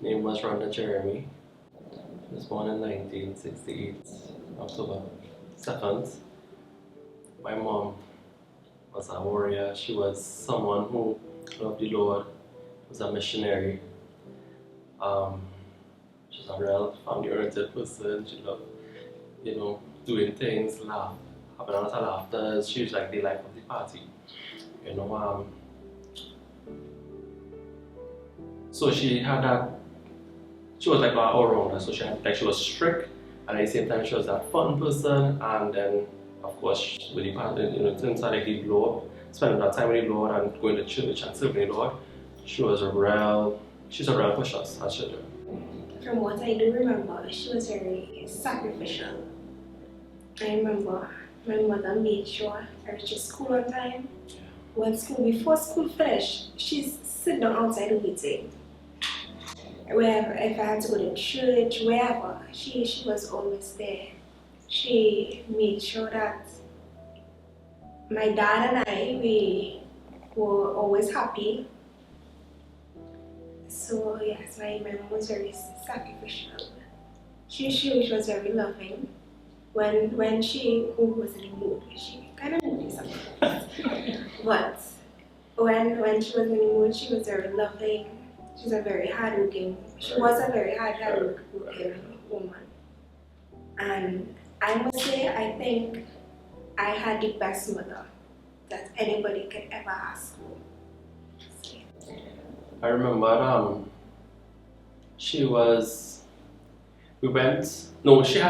name was Jeremie. She was born in 1968, October 2nd. My mom was a warrior. She was someone who loved the Lord, was a missionary. She's a real family-oriented person. She loved, doing things, laugh, having a lot of laughter. She was like the life of the party. So she had that. She was like an all-rounder. So she was strict, and at the same time she was that fun person. And then, of course, with the part, things like the Lord, spending that time with the Lord and going to church and serving the Lord. She's a real precious as children. From what I do remember, she was very sacrificial. I remember my mother made sure I reached school on time. Before school finished, she's sitting down outside waiting. Wherever, if I had to go to church, wherever, she was always there. She made sure that my dad and we were always happy. So yes, my mom was very sacrificial. She was very loving. When she was in the mood, she kind of moody sometimes. But when she was in the mood, she was very loving. She was a very hardworking woman. And I must say, I think I had the best mother that anybody could ever ask for. I remember she had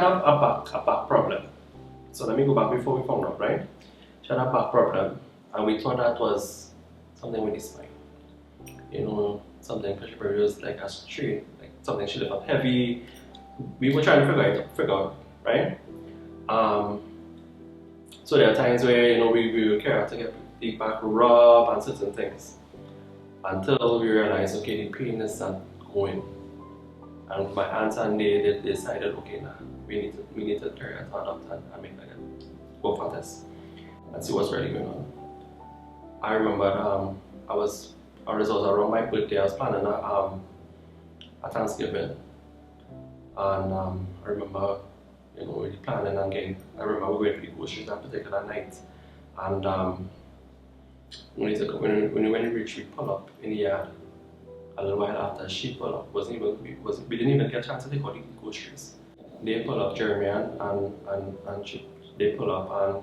a back problem. So let me go back before we found out, right? She had a back problem, and we thought that was something with the spine. Something because she was like a strain, like something she lifted up heavy. We were trying to figure out, right? So there are times where we would care to get the back rub and certain things until we realized, okay, the pain is not going. And my aunts and they decided, okay, nah, we need to carry her to a doctor and make her go for a test and see what's really going on. I remember I was around my birthday. I was planning a Thanksgiving, and I remember we planning again. I remember we went to the groceries that particular night, and when we reached, we pulled up in the yard. A little while after she pulled up, we didn't even get a chance to take out the groceries. They pulled up, Jeremie and they pulled up, and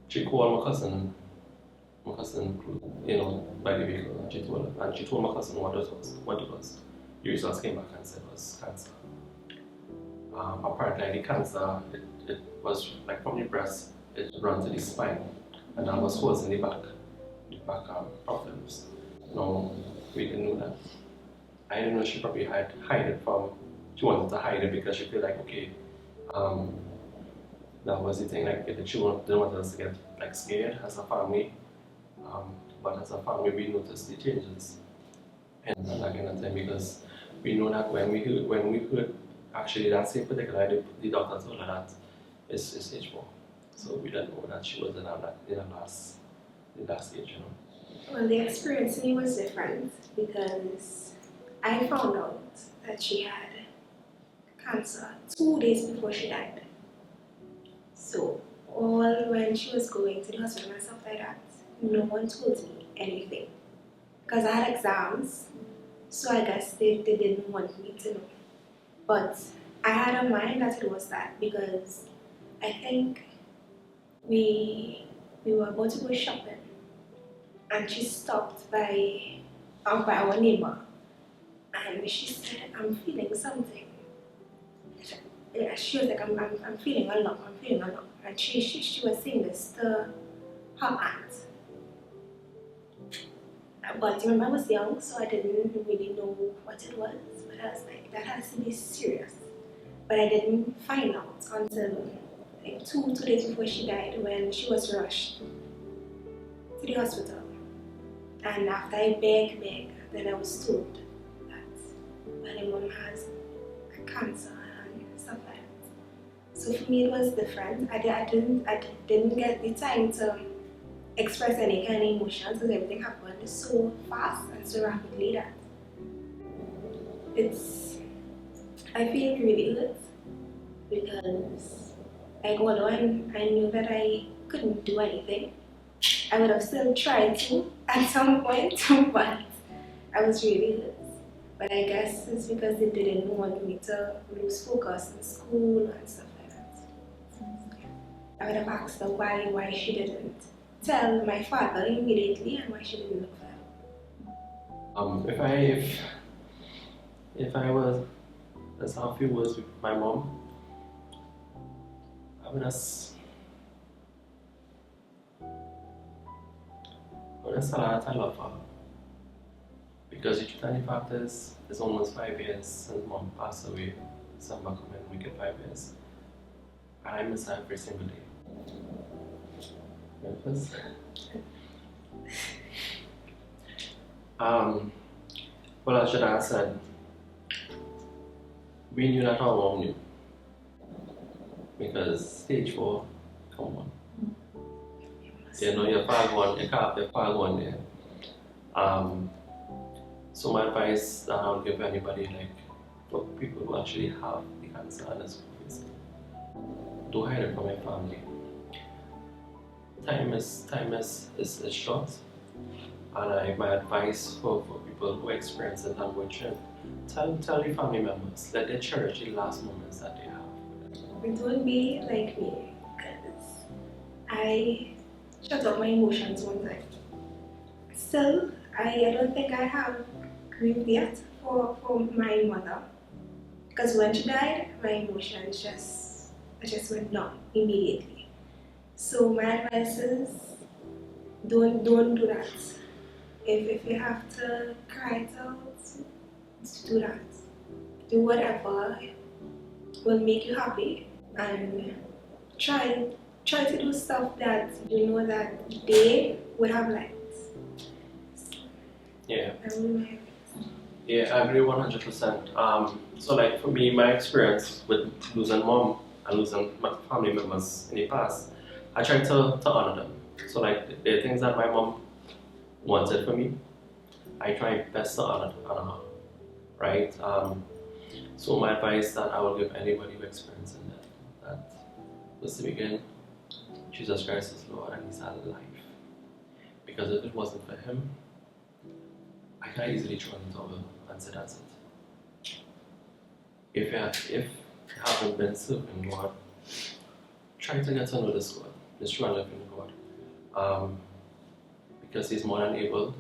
she called my cousin, by the vehicle, and she told my cousin what it was. The results came back and said it was cancer. Apparently the cancer, it was like from the breast, it ran to the spine, and that was causing the back problems. No, we didn't know that. I didn't know she probably she wanted to hide it because she felt like, okay, that was the thing, like she didn't want us to get like scared as a family. But as a family, we noticed the changes and that kind of thing, because we know that when we heard actually that same particular night, the doctor told her that it's stage 4. So we didn't know that she was in the last stage, Well, the experience for me was different because I found out that she had cancer 2 days before she died. So when she was going to the hospital and stuff like that, no one told me anything because I had exams, so I guess they didn't want me to know. But I had in mind that it was that because I think we were about to go shopping and she stopped by our neighbor and she said, "I'm feeling something." She was like, I'm feeling a lump, and she was saying this to her aunt. But remember, I was young, so I didn't really know what it was. But I was like, that has to be serious. But I didn't find out until like two days before she died, when she was rushed to the hospital. And after I begged, then I was told that my mom has cancer and stuff like that. So for me, it was different. I didn't get the time to express any kind of emotions because everything happened so fast and so rapidly that it's, I feel really hurt because like although I knew that I couldn't do anything, I would have still tried to at some point, but I was really hurt. But I guess it's because they didn't want me to lose focus in school and stuff like that. I would have asked her why she didn't tell my father immediately and why she didn't look for help. If I was, let's have a few words with my mom, I would just tell her that I love her. Because the truth and the fact is, it's almost 5 years since mom passed away. December coming, we get 5 years. And I miss her every single day. Memphis. Well, as Jediah said, we knew that our mom knew. Because stage 4, come on. You know, your father one there. So my advice that I'll give anybody, like for people who actually have the cancer and is don't hide it from your family. Time is short, and my advice for people who experience it and which tell your family members, let them cherish the last moments that they have. Don't be like me, because I shut up my emotions one time. Still, I don't think I have grieved yet for my mother, because when she died, my emotions just went numb immediately. So my advice is don't do that. If you have to cry it out, do that. Do whatever will make you happy, and try to do stuff that you know that they would have liked. Yeah. Yeah, I agree 100%. So like for me, my experience with losing mom and losing my family members in the past, I try to honor them. So like the things that my mom wanted for me, I try best to honor her, right? So my advice that I will give anybody who experiencing that was to begin, Jesus Christ is Lord and He's alive. Because if it wasn't for Him, I can easily throw in the towel and say that's it. If you haven't been serving God, try to get to know this God, this true and living God. Because He's more than able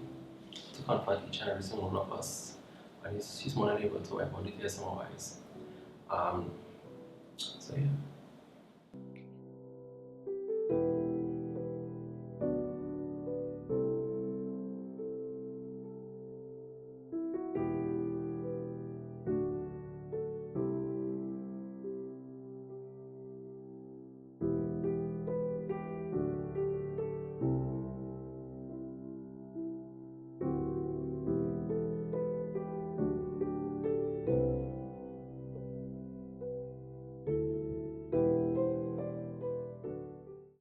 to comfort each and every single one of us. And He's more than able to wipe out the tears from our eyes. So yeah.